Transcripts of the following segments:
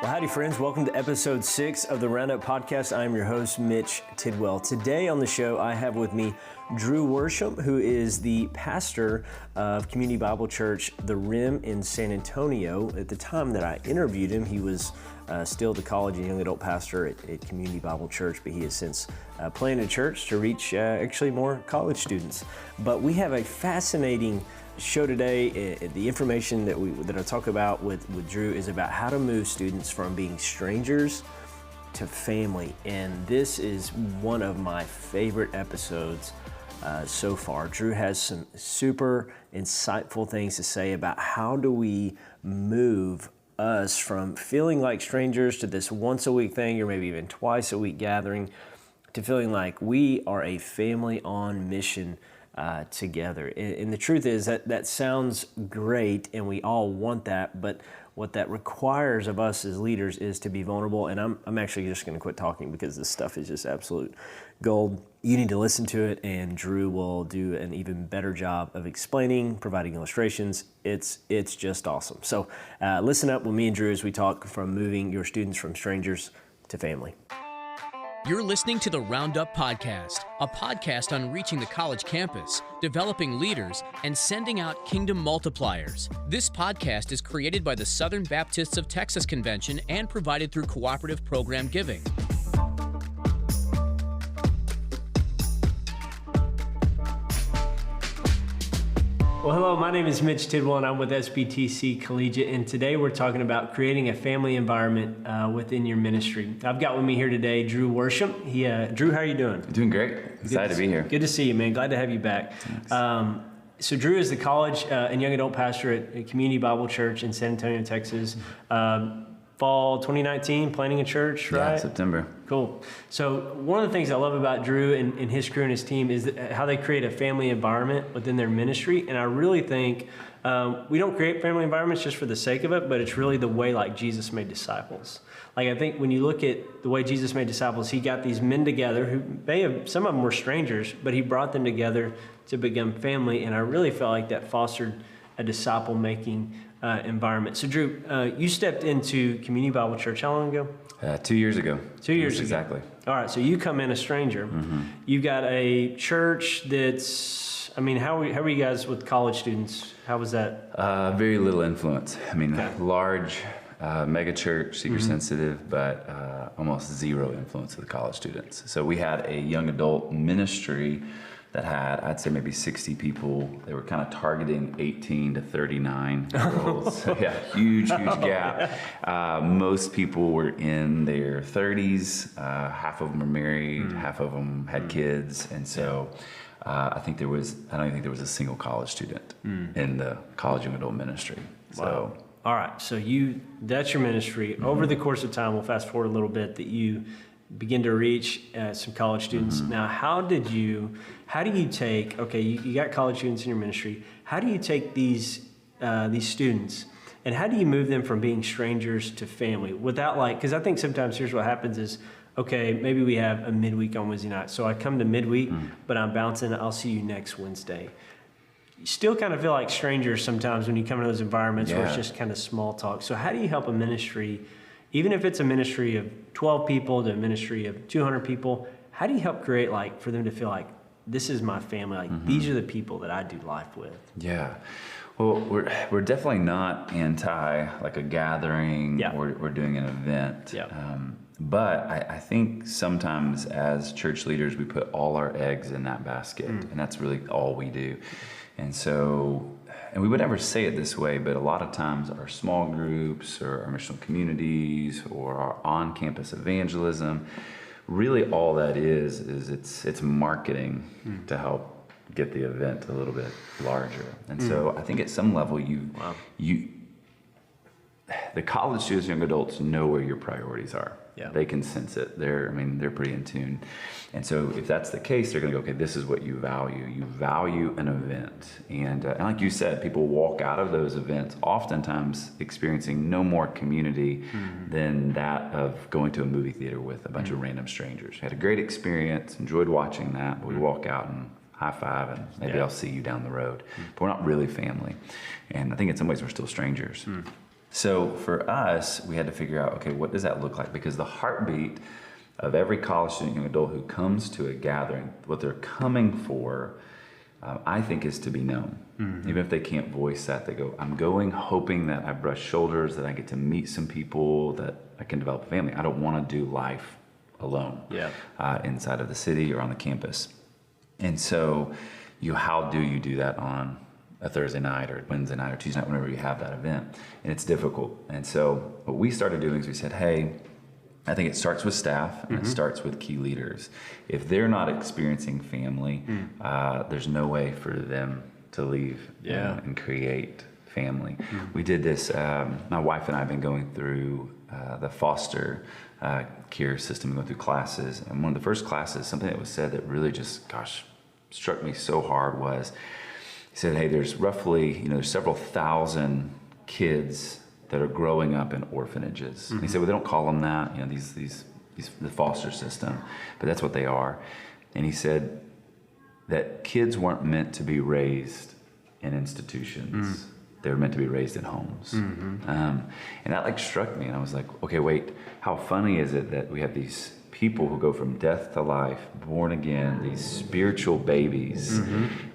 Well, howdy, friends. Welcome to episode 6 of the Roundup Podcast. I'm your host, Mitch Tidwell. Today on the show, I have with me Drew Worsham, who is the pastor of Community Bible Church, The Rim in San Antonio. At the time that I interviewed him, he was still the college and young adult pastor at Community Bible Church, but he has since planted a church to reach actually more college students. But we have a fascinating show today. The information that I talk about with Drew is about how to move students from being strangers to family, and this is one of my favorite episodes so far. Drew has some super insightful things to say about how do we move us from feeling like strangers to this once a week thing, or maybe even twice a week gathering, to feeling like we are a family on mission together. And the truth is that sounds great, and we all want that, but what that requires of us as leaders is to be vulnerable. And I'm actually just going to quit talking because this stuff is just absolute gold. You need to listen to it, and Drew will do an even better job of explaining, providing illustrations. It's just awesome. So listen up with me and Drew as we talk from moving your students from strangers to family. You're listening to the Roundup Podcast, a podcast on reaching the college campus, developing leaders, and sending out kingdom multipliers. This podcast is created by the Southern Baptists of Texas Convention and provided through cooperative program giving. Well, hello, my name is Mitch Tidwell, and I'm with SBTC Collegiate, and today we're talking about creating a family environment within your ministry. I've got with me here today Drew Worsham. Drew, how are you doing? Doing great. Excited to be here. Good to see you, man. Glad to have you back. So Drew is the college and young adult pastor at Community Bible Church in San Antonio, Texas. Fall 2019, planting a church, right? Yeah, September. Cool. So one of the things I love about Drew and his crew and his team is how they create a family environment within their ministry. And I really think we don't create family environments just for the sake of it, but it's really the way like Jesus made disciples. Like I think when you look at the way Jesus made disciples, he got these men together who some of them were strangers, but he brought them together to become family. And I really felt like that fostered a disciple-making environment. So Drew, you stepped into Community Bible Church how long ago? 2 years ago. 2 years ago. Exactly. All right, so you come in a stranger. Mm-hmm. You've got a church that's, how are you guys with college students? How was that? Very little influence. Large mega church, seeker sensitive, but almost zero influence of the college students. So we had a young adult ministry that had, I'd say maybe 60 people. They were kind of targeting 18 to 39 girls. So yeah, huge gap. Most people were in their 30s. Half of them were married, half of them had kids. And so I don't even think there was a single college student in the college young adult ministry. Wow. So. All right, so that's your ministry. Over the course of time, we'll fast forward a little bit, that you begin to reach some college students. Now, how do you take, you got college students in your ministry. How do you take these students and how do you move them from being strangers to family without because I think sometimes here's what happens is, maybe we have a midweek on Wednesday night. So I come to midweek, but I'm bouncing, I'll see you next Wednesday. You still kind of feel like strangers sometimes when you come into those environments where it's just kind of small talk. So how do you help a ministry, even if it's a ministry of 12 people to a ministry of 200 people, how do you help create for them to feel like this is my family, these are the people that I do life with? Yeah. Well, we're definitely not anti a gathering or doing an event. Yeah. But I think sometimes as church leaders, we put all our eggs in that basket, and that's really all we do. And so, and we would never say it this way, but a lot of times our small groups or our missional communities or our on-campus evangelism, really all that is it's marketing to help get the event a little bit larger. And so I think at some level the college students, young adults know where your priorities are. Yeah. They can sense it. They're pretty in tune. And so if that's the case, they're going to go, okay, this is what you value. You value an event. And like you said, people walk out of those events oftentimes experiencing no more community than that of going to a movie theater with a bunch of random strangers. Had a great experience, enjoyed watching that, but we walk out and high five and maybe I'll see you down the road. But we're not really family. And I think in some ways we're still strangers. So for us, we had to figure out, okay, what does that look like? Because the heartbeat of every college student, young adult who comes to a gathering, what they're coming for, I think, is to be known. Even if they can't voice that, they go, I'm going hoping that I brush shoulders, that I get to meet some people, that I can develop a family. I don't want to do life alone inside of the city or on the campus. And so how do you do that on a Thursday night or Wednesday night or Tuesday night, whenever you have that event? And it's difficult. And so what we started doing is we said, hey, I think it starts with staff and it starts with key leaders. If they're not experiencing family, there's no way for them to leave and create family. We did this, my wife and I have been going through the foster care system, going through classes. And one of the first classes, something that was said that really just, struck me so hard was, he said, hey, there's roughly, there's several thousand kids that are growing up in orphanages. And he said, well, they don't call them that, the foster system, but that's what they are. And he said that kids weren't meant to be raised in institutions. They were meant to be raised in homes. And that struck me, and I was like, okay, wait, how funny is it that we have these people who go from death to life, born again, these spiritual babies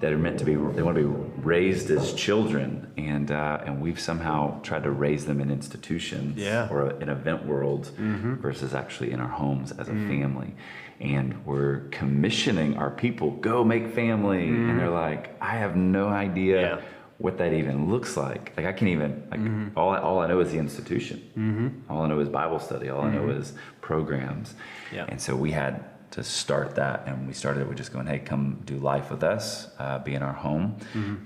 that are meant to be, they want to be raised as children, and we've somehow tried to raise them in institutions or an event world versus actually in our homes as a family. And we're commissioning our people, go make family, and they're like, I have no idea what that even looks like. I can't even, all I know is the institution. All I know is Bible study. All I know is programs. And so we had to start that, and we started it with just going, hey, come do life with us, be in our home,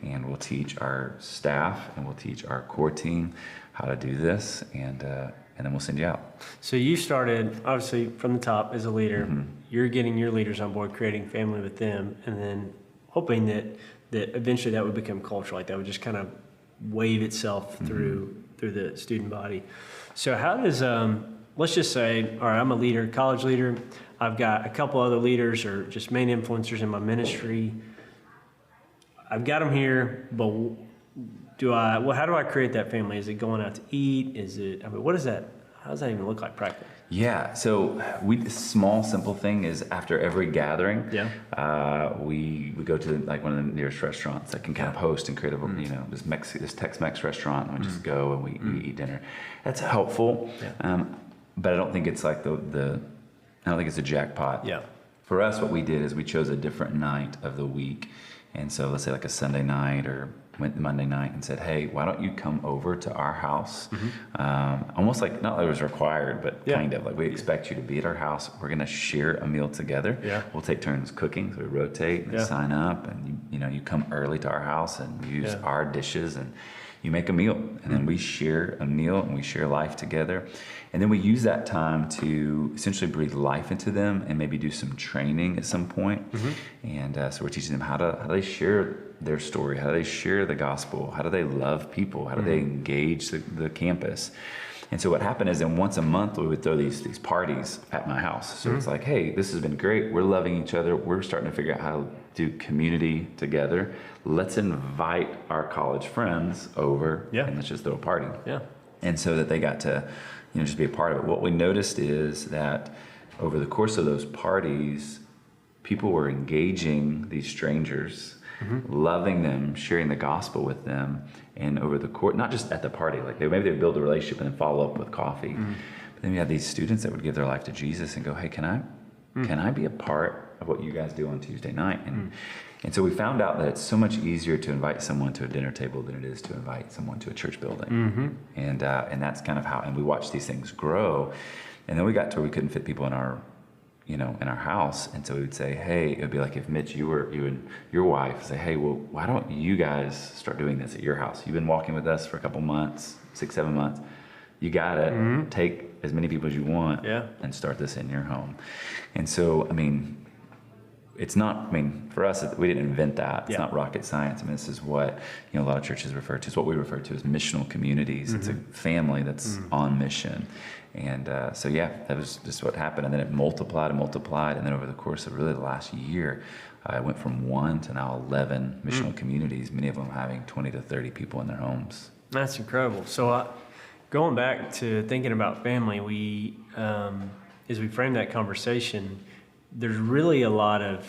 and we'll teach our staff and we'll teach our core team how to do this, and then we'll send you out. So you started, obviously, from the top as a leader. You're getting your leaders on board, creating family with them, and then hoping that eventually that would become culture, like that would just kind of wave itself through the student body. So how does, let's just say, all right, I'm a leader, college leader. I've got a couple other leaders or just main influencers in my ministry. I've got them here, but how do I create that family? Is it going out to eat? What is that? How does that even look like practically? Yeah, so the small, simple thing is after every gathering, we go to one of the nearest restaurants that can kind of host and create this Tex-Mex restaurant, and we just go and we eat dinner. That's helpful, but I don't think it's I don't think it's a jackpot. For us, what we did is we chose a different night of the week, and so let's say a Sunday night or Monday night, and said, hey, why don't you come over to our house? Almost not that it was required, but kind of we expect you to be at our house. We're going to share a meal together. We'll take turns cooking, so we rotate and sign up, and you come early to our house and use our dishes, and you make a meal, and then we share a meal and we share life together. And then we use that time to essentially breathe life into them and maybe do some training at some point. And so we're teaching them how do they share their story, how do they share the gospel, how do they love people, how do they engage the campus. And so what happened is, then once a month we would throw these parties at my house. So it's like, hey, this has been great. We're loving each other. We're starting to figure out how to do community together. Let's invite our college friends over and let's just throw a party. And so that they got to just be a part of it. What we noticed is that over the course of those parties, people were engaging these strangers, loving them, sharing the gospel with them, and over the course, not just at the party, maybe they build a relationship and then follow up with coffee. But then we had these students that would give their life to Jesus and go, hey, can I be a part of what you guys do on Tuesday night? And so we found out that it's so much easier to invite someone to a dinner table than it is to invite someone to a church building. And that's kind of how, and we watched these things grow. And then we got to where we couldn't fit people in our house. And so we would say, hey, it would be like if Mitch, you and your wife say, hey, well, why don't you guys start doing this at your house? You've been walking with us for a couple months, 6-7 months. You got it. Take as many people as you want and start this in your home. And so, it's not, for us, we didn't invent that. It's not rocket science. This is what, a lot of churches refer to. It's what we refer to as missional communities. It's a family that's on mission. And that was just what happened. And then it multiplied and multiplied. And then over the course of really the last year, I went from 1 to now 11 missional communities, many of them having 20 to 30 people in their homes. That's incredible. So Going back to thinking about family, as we frame that conversation, there's really a lot of,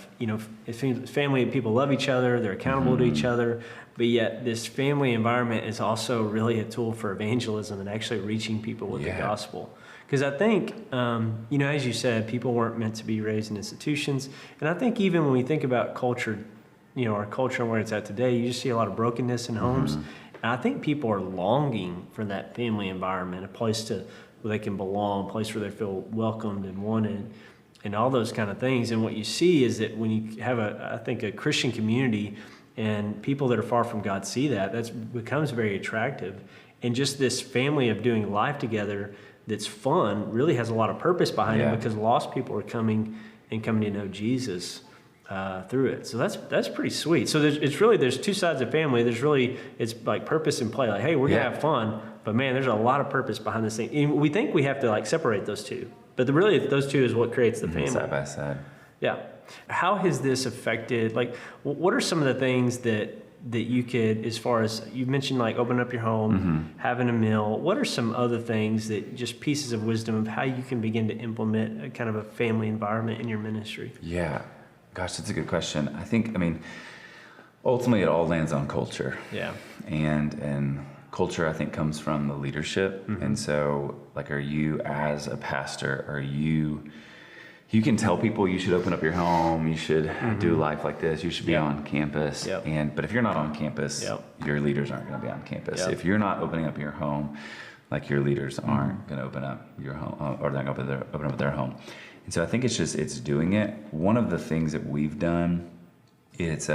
family, people love each other, they're accountable to each other, but yet this family environment is also really a tool for evangelism and actually reaching people with the gospel. Because I think, as you said, people weren't meant to be raised in institutions. And I think even when we think about culture, our culture and where it's at today, you just see a lot of brokenness in homes. And I think people are longing for that family environment, a place where they can belong, a place where they feel welcomed and wanted, and all those kind of things. And what you see is that when you have a Christian community and people that are far from God see that becomes very attractive. And just this family of doing life together that's fun really has a lot of purpose behind it, because lost people are coming to know Jesus through it. So that's pretty sweet. So there's two sides of family. It's like purpose and play. Like, hey, we're gonna have fun, but man, there's a lot of purpose behind this thing. And we think we have to like separate those two, but really those two is what creates the family. Side by side. Yeah. How has this affected? Like, what are some of the things that you could, as far as you mentioned, like opening up your home, having a meal, what are some other things that just pieces of wisdom of how you can begin to implement a kind of a family environment in your ministry? Yeah. Gosh, that's a good question. Ultimately it all lands on culture. Yeah. And culture, I think, comes from the leadership. And so, like, are you as a pastor, you can tell people you should open up your home, you should do life like this, you should be on campus. But if you're not on campus, your leaders aren't going to be on campus. If you're not opening up your home, like, your leaders aren't going to open up your home, or they're not going to open up their home. And so I think it's doing it. One of the things that we've done, it's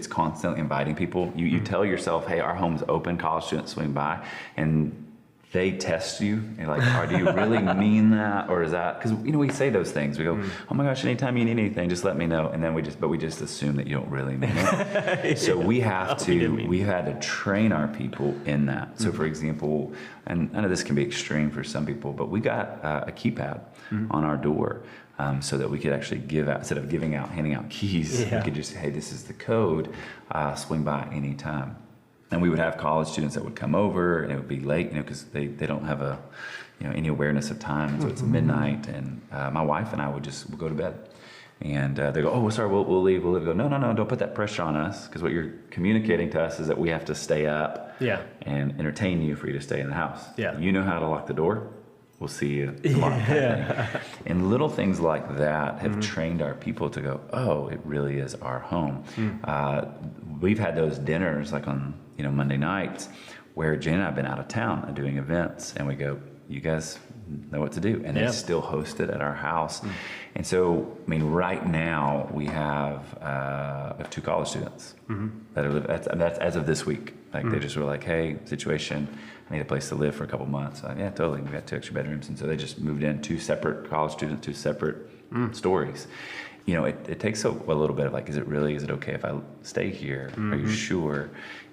constantly inviting people. You tell yourself, hey, our home's open, college students swing by, and they test you. They're like, do you really mean that? Or is that, because, we say those things. We go, oh my gosh, anytime you need anything, just let me know. And then we just assume that you don't really mean it. So we had to train our people in that. So for example, and I know this can be extreme for some people, but we got a keypad on our door. So that we could actually give out, instead of handing out keys, we could just say, hey, this is the code, swing by anytime. And we would have college students that would come over, and it would be late, because they don't have any awareness of time. So it's midnight, and my wife and I would go to bed. And they go, oh, sorry, we'll leave. We'll go, no, don't put that pressure on us, because what you're communicating to us is that we have to stay up and entertain you for you to stay in the house. Yeah. You know how to lock the door. We'll see you tomorrow. And little things like that have trained our people to go, oh, it really is our home. We've had those dinners like on Monday nights where Jen and I have been out of town doing events, and we go, you guys know what to do. And they still host it at our house. And so, right now we have 2 college students that are that's as of this week. They just were like, hey, situation, I need a place to live for a couple months. Yeah, totally. We got 2 extra bedrooms. And so they just moved in, 2 separate college students, 2 separate stories. It takes a little bit of like, is it okay if I stay here? Are you sure?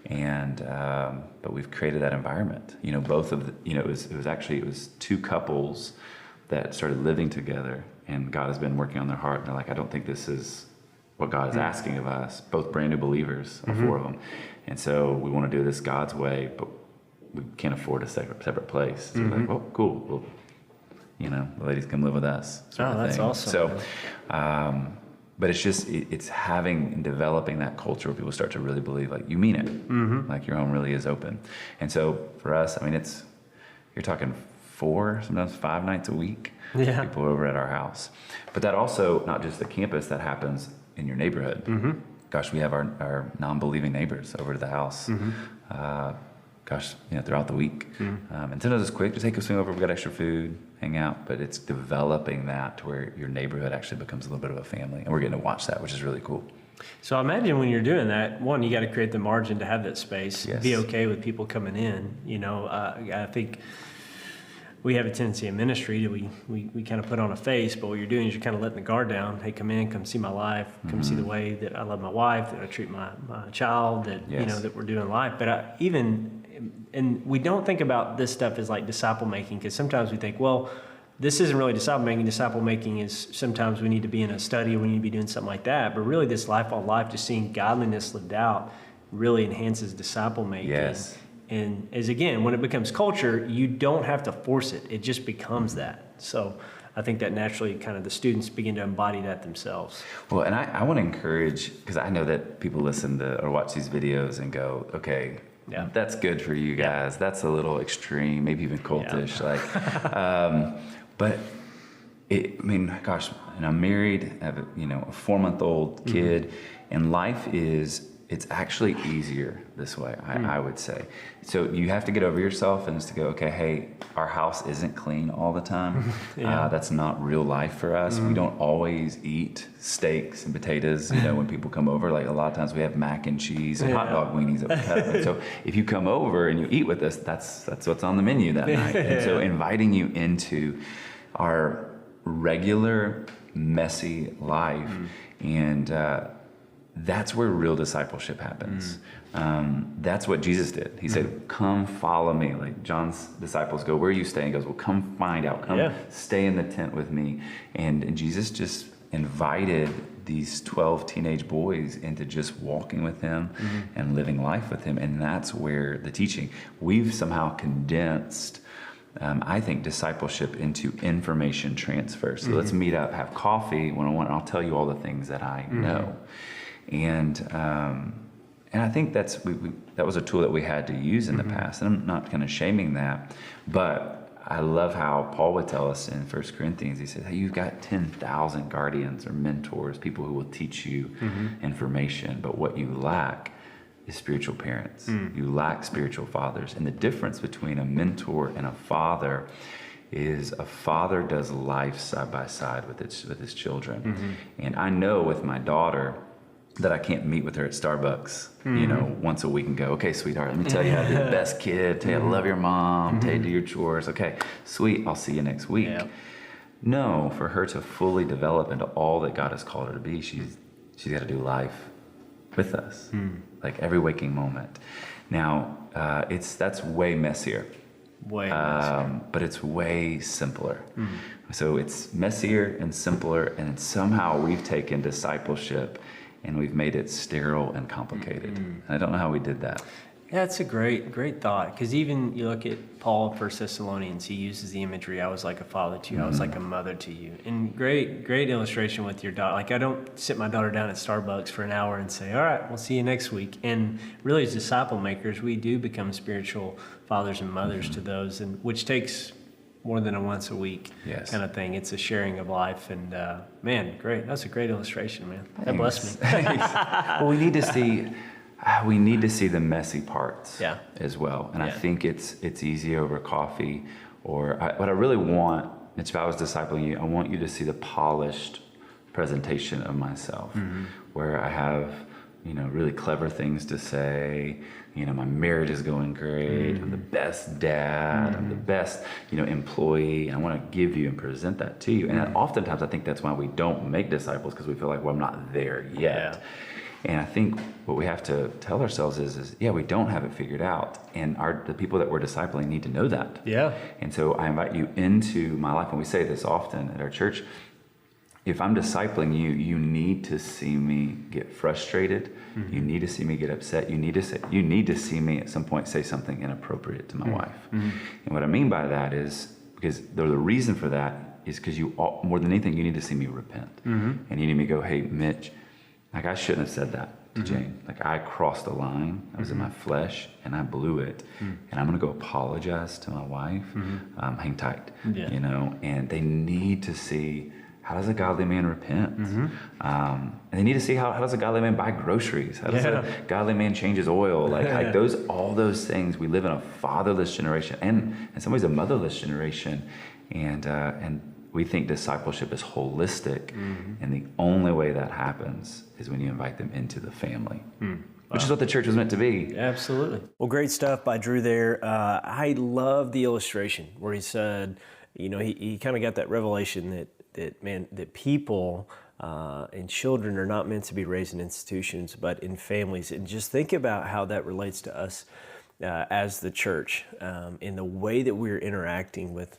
And, but we've created that environment, both of it was 2 couples that started living together, and God has been working on their heart. And they're like, I don't think this is what God is asking of us, both brand new believers, 4 of them. And so we want to do this God's way, but we can't afford a separate place. So we're like, well, cool. Well, the ladies come live with us. That's awesome. So, but it's just, it's having and developing that culture where people start to really believe, like, you mean it. Like, your home really is open. And so for us, you're talking 4, sometimes 5 nights a week. People are over at our house. But that also, not just the campus, that happens in your neighborhood. Gosh, we have our non-believing neighbors over to the house. Throughout the week. And sometimes it's quick, just hey, go swing over, we got extra food, hang out. But it's developing that to where your neighborhood actually becomes a little bit of a family. And we're getting to watch that, which is really cool. So I imagine when you're doing that, one, you got to create the margin to have that space, be okay with people coming in. I think we have a tendency in ministry that we kind of put on a face, but what you're doing is you're kind of letting the guard down. Hey, come in, come see my life, come see the way that I love my wife, that I treat my child, that that we're doing life. But and we don't think about this stuff as like disciple making, because sometimes we think, well, this isn't really disciple making. Disciple making is sometimes we need to be in a study or we need to be doing something like that. But really, this life on life, just seeing godliness lived out, really enhances disciple making. And as again, when it becomes culture, you don't have to force it. It just becomes that. So I think that naturally kind of the students begin to embody that themselves. Well, and I want to encourage, because I know that people listen to or watch these videos and go, okay, that's good for you guys. Yeah. That's a little extreme, maybe even cultish. Yeah. But gosh, and I'm married, I have a 4-month-old kid, and life it's actually easier this way, I would say. So you have to get over yourself and just to go, okay, hey, our house isn't clean all the time. That's not real life for us. We don't always eat steaks and potatoes, when people come over. Like a lot of times we have mac and cheese and hot dog weenies that we cut. And so if you come over and you eat with us, that's what's on the menu that night. And so inviting you into our regular, messy life, and that's where real discipleship happens. That's what Jesus did. He said, come follow me. Like John's disciples go, where are you staying? He goes, well, come find out. Come stay in the tent with me. And Jesus just invited these 12 teenage boys into just walking with him and living life with him. And that's where the teaching, we've somehow condensed I think discipleship into information transfer. So let's meet up, have coffee one-on-one, and I'll tell you all the things that I know. And I think that was a tool that we had to use in the past. And I'm not kind of shaming that, but I love how Paul would tell us in 1 Corinthians. He said, hey, you've got 10,000 guardians or mentors, people who will teach you information, but what you lack is spiritual parents. You lack spiritual fathers. And the difference between a mentor and a father is a father does life side by side with his children. And I know with my daughter that I can't meet with her at Starbucks, once a week and go, okay, sweetheart, let me tell you how to be the best kid, tell you how to love your mom, tell you to do your chores. Okay, sweet, I'll see you next week. Yeah. No, for her to fully develop into all that God has called her to be, she's got to do life with us, like every waking moment. Now, that's way messier. But it's way simpler. So it's messier and simpler, and somehow we've taken discipleship and we've made it sterile and complicated. And I don't know how we did that. Yeah, it's a great thought. Because even you look at Paul in 1 Thessalonians, he uses the imagery, I was like a father to you, I was like a mother to you. And great illustration with your daughter. Like I don't sit my daughter down at Starbucks for an hour and say, all right, we'll see you next week. And really as disciple makers, we do become spiritual fathers and mothers to those, and which takes more than a once a week kind of thing. It's a sharing of life. And man, great. That's a great illustration, man. That blessed me. Well, we need to see the messy parts as well. And I think it's easy over coffee. What I really want, Mitch, if I was discipling you, I want you to see the polished presentation of myself, where I have, really clever things to say. My marriage is going great. I'm the best dad. I'm the best, employee. I want to give you and present that to you. And oftentimes I think that's why we don't make disciples, because we feel like, well, I'm not there yet. And I think what we have to tell ourselves is we don't have it figured out. And the people that we're discipling need to know that. Yeah. And so I invite you into my life. And we say this often at our church. If I'm discipling you, you need to see me get frustrated. You need to see me get upset. You need to see me at some point say something inappropriate to my wife. And what I mean by that is, because the reason for that is because more than anything, you need to see me repent. And you need me to go, hey, Mitch, like I shouldn't have said that to Jane. Like I crossed the line. I was in my flesh and I blew it. And I'm going to go apologize to my wife. Hang tight, and they need to see, how does a godly man repent? And they need to see how does a godly man buy groceries? How does a godly man change his oil? Like all those things. We live in a fatherless generation, and in some ways a motherless generation. And we think discipleship is holistic, and the only way that happens is when you invite them into the family, which is what the church was meant to be. Absolutely. Well, great stuff by Drew there. I love the illustration where he said, he kind of got that revelation that people and children are not meant to be raised in institutions, but in families. And just think about how that relates to us as the church in the way that we're interacting with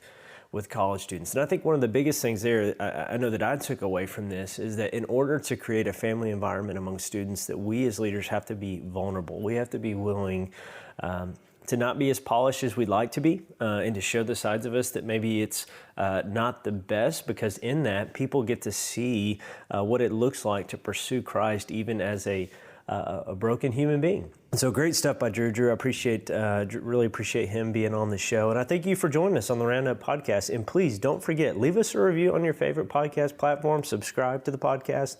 college students. And I think one of the biggest things there, I know that I took away from this, is that in order to create a family environment among students, that we as leaders have to be vulnerable. We have to be willing to not be as polished as we'd like to be, and to show the sides of us that maybe it's not the best, because in that, people get to see what it looks like to pursue Christ even as a broken human being. So great stuff by Drew. Drew, I really appreciate him being on the show. And I thank you for joining us on the Roundup Podcast. And please don't forget, leave us a review on your favorite podcast platform, subscribe to the podcast,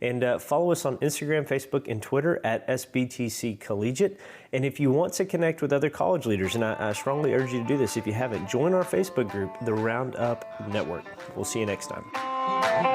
and follow us on Instagram, Facebook, and Twitter at SBTC Collegiate. And if you want to connect with other college leaders, and I strongly urge you to do this if you haven't, join our Facebook group, the Roundup Network. We'll see you next time.